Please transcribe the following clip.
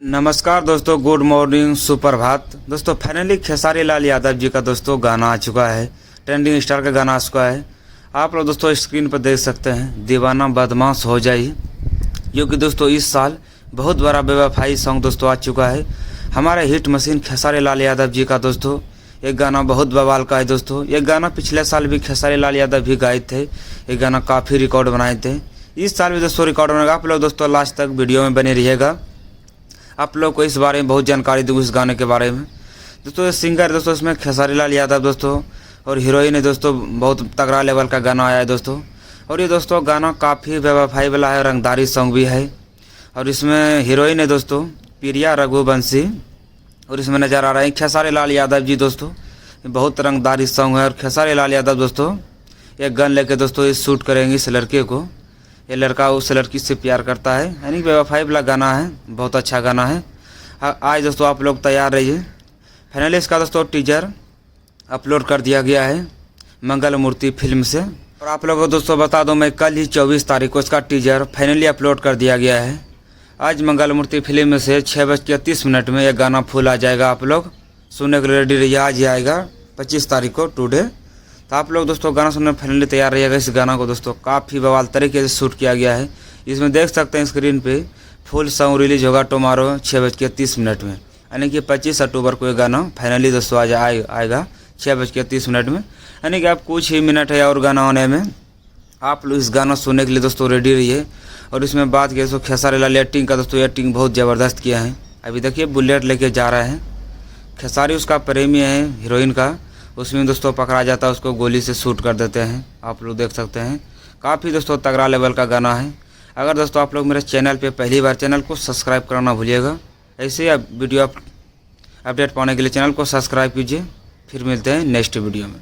नमस्कार दोस्तों, good morning, सुप्रभात। दोस्तों फाइनली खेसारी लाल यादव जी का दोस्तों गाना आ चुका है। ट्रेंडिंग स्टार का गाना आ चुका है। आप लोग दोस्तों स्क्रीन पर देख सकते हैं, दीवाना बदमाश हो जाए, जो कि दोस्तों इस साल बहुत बड़ा बेवफाई सॉन्ग दोस्तों आ चुका है। हमारे हिट मशीन खेसारी लाल यादव जी का दोस्तों ये गाना बहुत बवाल का है। दोस्तों ये गाना पिछले साल भी खेसारी लाल यादव भी गाए थे। ये गाना काफ़ी रिकॉर्ड बनाए थे। इस साल भी दोस्तों रिकॉर्ड बनेगा। आप लोग दोस्तों लास्ट तक वीडियो में बने रहिएगा। आप लोग को इस बारे में बहुत जानकारी दूँ इस गाने के बारे में। दोस्तों सिंगर दोस्तों इसमें खेसारी लाल यादव दोस्तों, और हीरोइन है दोस्तों, बहुत तगड़ा लेवल का गाना आया है दोस्तों। और ये दोस्तों गाना काफ़ी बेवफाई वाला है, रंगदारी सॉन्ग भी है। और इसमें हीरोइन है दोस्तों प्रिया रघुवंशी, और इसमें नज़र आ रहा है खेसारी लाल यादव जी दोस्तों। बहुत रंगदारी सॉन्ग है। और खेसारी लाल यादव दोस्तों एक गन लेके दोस्तों इस शूट करेंगे इस लड़के को। ये लड़का उस लड़की से प्यार करता है, यानी बेवफाई वाला गाना है। बहुत अच्छा गाना है। आज दोस्तों आप लोग तैयार रहिए। फाइनली इसका दोस्तों टीजर अपलोड कर दिया गया है मंगल मूर्ति फिल्म से। और आप लोगों को दोस्तों बता दूं, मैं कल ही 24 तारीख को इसका टीजर फाइनली अपलोड कर दिया गया है। आज मंगल मूर्ति फिल्म में से 6:30 में यह गाना फुल आ जाएगा। आप लोग सुनने के लिए रेडी रहिए। आज ही आएगा 25 तारीख को टुडे। तो आप लोग दोस्तों गाना सुनने फाइनली तैयार रहिएगा। इस गाना को दोस्तों काफ़ी बवाल तरीके से शूट किया गया है। इसमें देख सकते हैं स्क्रीन पे फुल सॉन्ग रिलीज होगा टुमारो 6:30 में, यानी कि 25 अक्टूबर को ये गाना फाइनली दोस्तों आज आएगा 6:30 में। यानी कि आप कुछ ही मिनट है और गाना होने में। आप लोग इस गाना सुनने के लिए दोस्तों रेडी रहिए। और इसमें बात की दोस्तों खेसारी लाल एक्टिंग का, दोस्तों एक्टिंग बहुत ज़बरदस्त किया है। अभी देखिए बुलेट लेके जा रहा है। खेसारी उसका प्रेमी है हीरोइन का, उसमें दोस्तों पकड़ा जाता है, उसको गोली से शूट कर देते हैं। आप लोग देख सकते हैं काफ़ी दोस्तों तगड़ा लेवल का गाना है। अगर दोस्तों आप लोग मेरे चैनल पे पहली बार, चैनल को सब्सक्राइब करना भूलिएगा। ऐसे ही आप वीडियो अपडेट पाने के लिए चैनल को सब्सक्राइब कीजिए। फिर मिलते हैं नेक्स्ट वीडियो में।